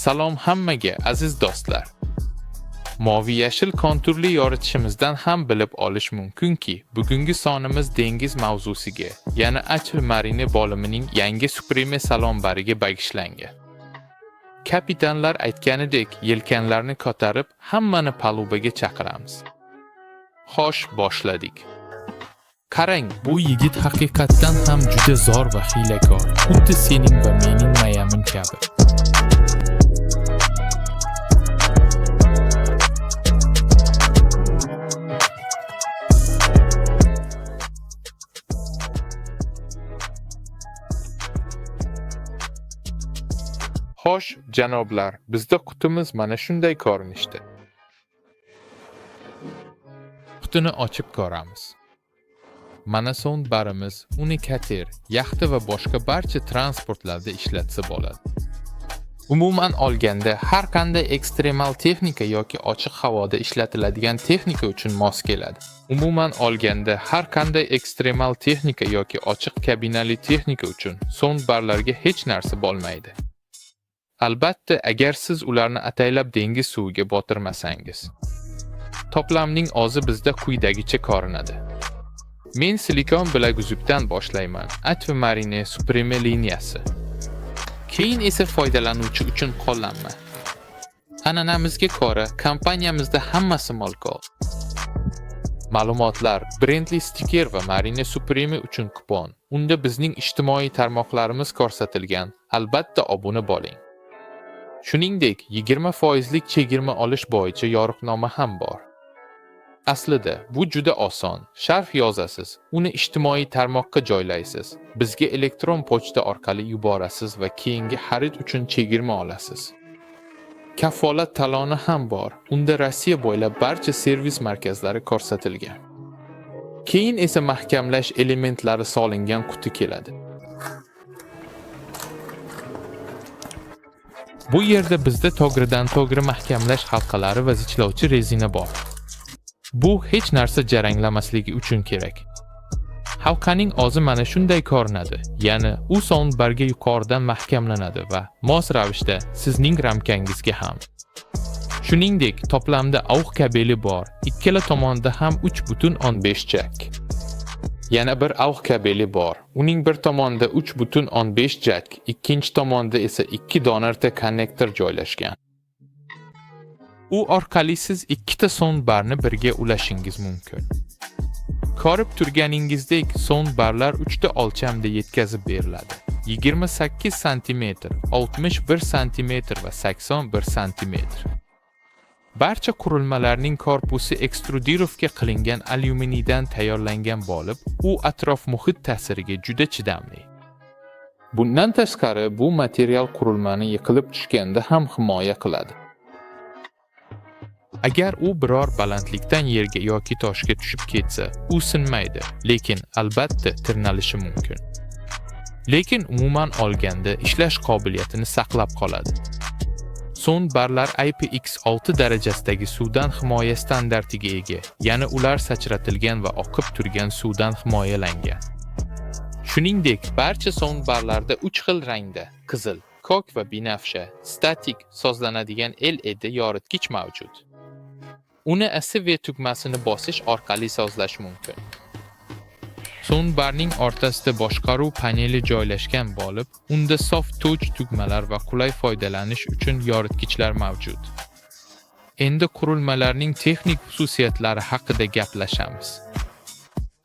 Salom hammaga aziz do'stlar. Moviy yashil konturli yoritishimizdan ham bilib olish mumkinki, bugungi sonimiz dengiz mavzusiga, ya'ni akvamarine bo'limining yangi Supreme salonbariga bag'ishlangan. Kapitanlar aytganidek, yelkanlarni ko'tarib, hammani palubaga chaqiramiz. Xo'sh, boshladik. Qarang, bu yigit haqiqatdan ham juda zo'r va hiylakor, xuddi sening va mening mayamim kabi. Xo'sh, janoblar, bizda qutimiz mana shunday ko'rinishda. Qutini ochib ko'ramiz. Mana so'ngbarimiz uni kater, yaxta va boshqa barcha transportlarda ishlatsa bo'ladi. Umuman olganda, har qanday ekstremal texnika yoki ochiq havoda ishlatiladigan texnika uchun mos keladi. Umuman olganda, har qanday ekstremal texnika yoki ochiq kabinali texnika uchun so'ngbarlarga hech narsa bo'lmaydi. Albatta, agar siz ularni ataylab dengiz suviga botirmasangiz. To'plamning ozi bizda quyidagicha ko'rinadi. Men silikon bilaguzukdan boshlayman. Akvamarine Supreme liniyasi. Keyin esa foydalanuvchi uchun qo'llanma. An'anamizga ko'ra, kompaniyamizda hammasi molkol. Ma'lumotlar, brendli stiker va Marine Supreme uchun kupon. Unda bizning ijtimoiy tarmoqlarimiz ko'rsatilgan. Albatta obuna bo'ling. Shuningdek, 20% chegirma olish bo'yicha yo'riqnoma ham bor. Aslida, bu juda oson. Sharf yozasiz, uni ijtimoiy tarmoqqa joylaysiz, bizga elektron pochta orqali yuborasiz va keyingi xarid uchun chegirma olasiz. Kafolat taloni ham bor. Unda Rossiya bo'ylab barcha servis markazlari ko'rsatilgan. Keyin esa mahkamlash elementlari solingan quti keladi. Bu yerda bizda to'g'ridan to'g'ri mahkamlash halqalari va zichlovchi rezina bor. Bu hech narsa jaranglanmasligi uchun kerak. Halqaning ozi mana shunday ko'rinadi, ya'ni u soundbarga yuqoridan mahkamlanadi va mos ravishda sizning ramkangizga ham. Shuningdek, to'plamda AUX kabeli bor. Ikkala tomonda ham 3.15 jack. Yana bir AUX kabeli bor. Uning bir tomonida 3.15 jack, ikkinchi tomonda esa 2 donarta konnektor joylashgan. U orqali siz ikkita soundbarni birga ulashingiz mumkin. Ko'rib turganingizdek, soundbarlar 3 ta o'lchamda yetkazib beriladi. 28 cm, 61 cm va 81 cm. Barcha qurilmalarning korpusi ekstrudirovka qilingan alyuminiydan tayyorlangan bo'lib, u atrof muhit ta'siriga juda chidamli. Bundan tashqari, bu material qurilmani yiqilib tushganda ham himoya qiladi. Agar u biror balandlikdan yerga yoki toshga tushib ketsa, u sinmaydi, lekin albatta tirnalishi mumkin. Lekin umuman olganda ishlash qobiliyatini saqlab qoladi. Soundbarlar IPX6 darajasidagi suvdan himoya standartiga ega, ya'ni ular sachratilgan va oqib turgan suvdan himoyalangan. Shuningdek, barcha soundbarlarda 3 xil rangda, qizil, ko'k va binafsha, statik sozlanadigan LED yoritgich mavjud. Uni SV tugmasini bosish orqali sozlash mumkin. Soundbarning o'rtasida boshqaruv paneli joylashgan bo'lib, unda soft touch tugmalar va qulay foydalanish uchun yoritgichlar mavjud. Endi qurilmalarning texnik xususiyatlari haqida gaplashamiz.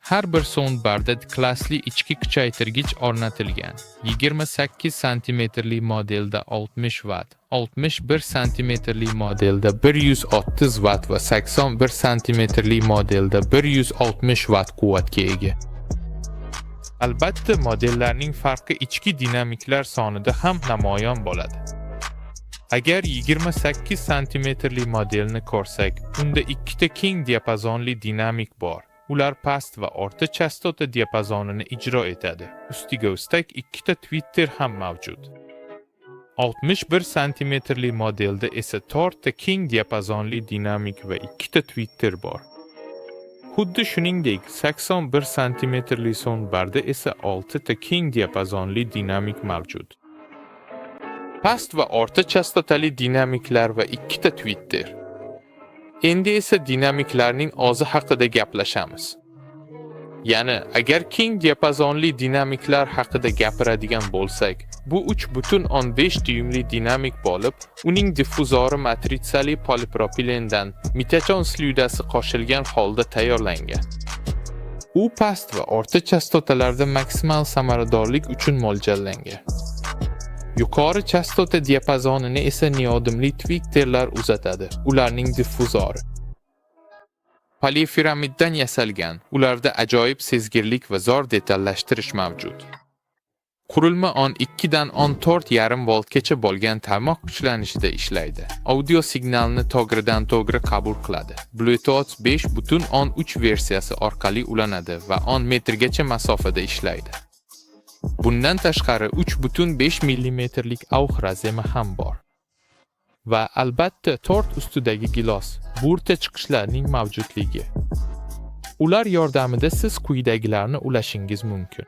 Har bir soundbarda klassli ichki kuchaytirgich o'rnatilgan. 28 cm li modelda 60 Watt, 61 cm li modelda 130 Watt va 81 cm li modelda 160 Watt quvvatga ega. Albatta, modellarning farqi ichki dinamiklar sonida ham namoyon bo'ladi. Agar 28 cm li modelni ko'rsak, unda ikkita keng diapazonli dinamik bor. Ular past va o'rta chastota diapazonini ijro etadi. Ustiga ustak ikkita tweeter ham mavjud. 61 cm li modelda esa 4 ta keng diapazonli dinamik va ikkita tweeter bor. Xuddi shuningdek, 81 cm li soundbarda esa 6 ta keng diapazonli dinamik mavjud. past va o'rta chastotali dinamiklar va ikkita Twitter. Endi esa dinamiklarning ozi haqida gaplashamiz. Ya'ni, agar keng diapazonli dinamiklar haqida gapiradigan bo'lsak, bu 3.5 dyumli dinamik bo'lib, uning diffuzori matritsali polipropilendan mitachon slyudasi qo'shilgan holda tayyorlangan. U past va o'rta chastotalarda maksimal samaradorlik uchun mo'ljallangan. Yuqori chastota diapazonini esa neodimli Twitterlar uzatadi, ularning diffuzori. Polifiramiddan yasalgan, ularda ajoyib sezgirlik va zo'r detallashtirish mavjud. Qurilma 12 dan 14,5 voltgacha bo'lgan tarmoq kuchlanishida ishlaydi. Audio signalni to'g'ridan to'g'ri qabul qiladi. Bluetooth 5.3 versiyasi orqali ulanadi va 10 metrgacha masofada ishlaydi. Bundan tashqari 3.5 mmlik AUX razemi ham bor. Va albatta tort ustidagi gilos, burta chiqishlarning mavjudligi. Ular yordamida siz quyidagilarni ulashingiz mumkin.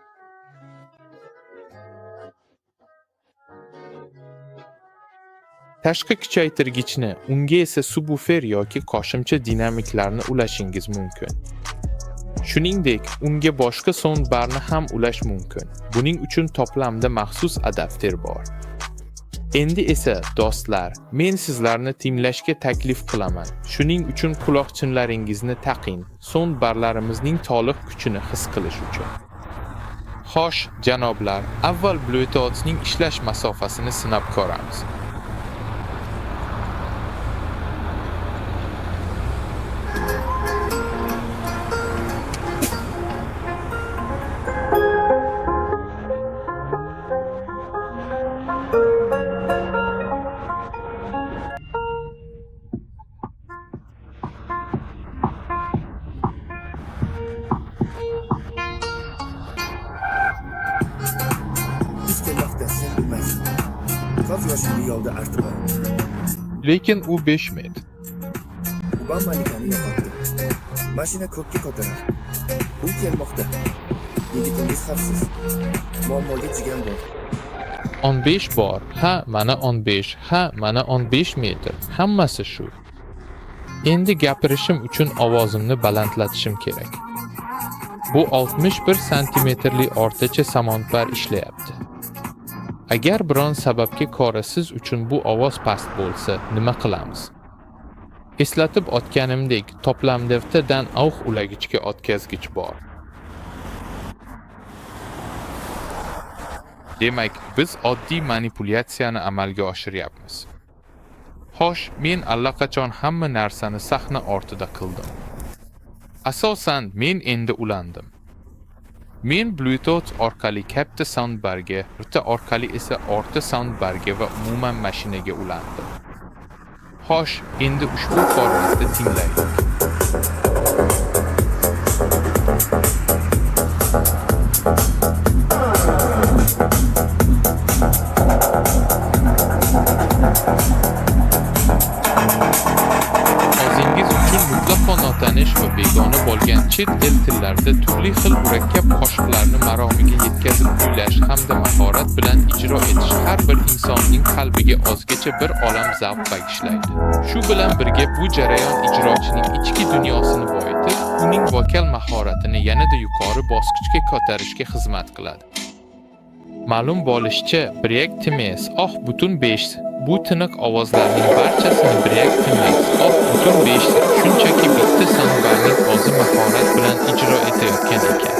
Tashqi kuchaytirgichni, unga esa subwoofer yoki qo'shimcha dinamiklarni ulashingiz mumkin. Shuningdek, unga boshqa soundbarni ham ulash mumkin. Buning uchun to'plamda maxsus adapter bor. Endi esa do'stlar, men sizlarni tinglashga taklif qilaman. Shuning uchun quloqchinlaringizni taqing, soundbarlarimizning to'liq kuchini his qilish uchun. Xo'sh, janoblar, avval Bluetoothning ishlash masofasini sinab ko'ramiz. Kaç yaşında yolda artık var. Lekin u 5 metr. Uban malikani yo'qotdi. Mashina ko'kka ko'tarar. U kelmoqda. Yedikingiz xavfsiz. Muammoga chigan bor. 15 bor. Ha, mana 15. Ha, mana 15 metr. Hammasi shu. Endi gapirishim uchun ovozimni balandlatishim kerak. Bu 61 santimetrli o'rtacha samontbar ishlayapti. Agar biron sababga ko'ra siz uchun bu ovoz past bo'lsa, nima qilamiz? Eslatib o'tganimdek, to'plamda AUX ulagichga o'tkazgich bor. Demak, biz oddiy manipulyatsiyani amalga oshiryapmiz. Xo'sh, men allaqachon hamma narsani sahna ortida qildim. Asosan men endi ulandim. Men Bluetooth orqali katta soundbarga, rita orqali esa o'rta soundbarga va umuman mashinaga ulandim. Xo'sh, endi ushbu formatda tinglaylik. O'zingiz uchun mutlaqo notanish va begona bo'lgan chet el tillarida turli xil murakkab qo'shiqlarni maromiga yetkazib kuylash hamda mahorat bilan ijro etish har bir insonning qalbiga o'zgacha bir olam zavq bag'ishlaydi. Shu bilan birga bu jarayon ijrochining ichki dunyosini boyitib, uning vokal mahoratini yanada yuqori bosqichga ko'tarishga xizmat qiladi. Ma'lum bo'lishicha, Break Times butun 5 bu tiniq ovozlarning barchasini Break Times butun 5 shunchaki bitta soundbarning o'zi mahorat bilan ijro etayotgan ekan.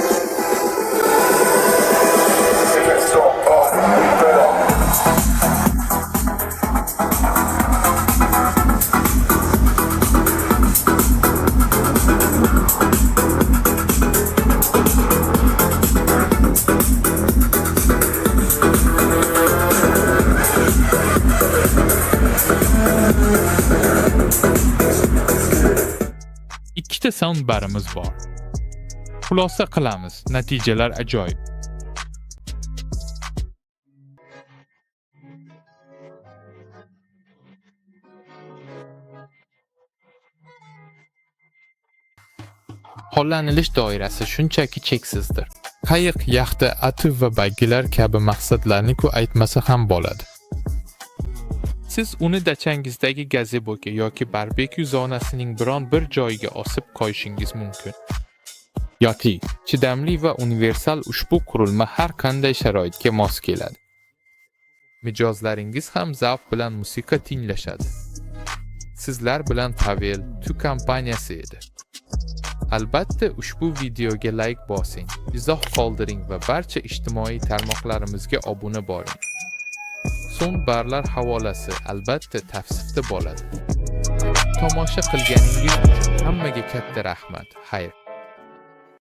Ikkita soundbarimiz bor. Xulosa qilamiz, natijalar ajoyib. Qo'llanilish doirasi shunchaki cheksizdir. Qayiq, yaxta, ativ va bagilar kabi maqsadlarni aytmasa ham bo'ladi. Siz uni dachangizdagi gazeboga yoki barbekyu zonasining biron bir joyiga osib qo'yishingiz mumkin. Yoki chidamli va universal ushbu qurilma har qanday sharoitga mos keladi. Mijozlaringiz ham zavq bilan musiqa tinglashadi. Sizlar bilan Pavel Tu kompaniyasi edi. Albatta ushbu videoga like bosing, izoh qoldiring va barcha ijtimoiy tarmoqlarimizga obuna bo'ling. So'ng barlar havolasi albatta tavsifda bo'ladi. Tomosha qilganingiz uchun hammaga katta rahmat. Xayr.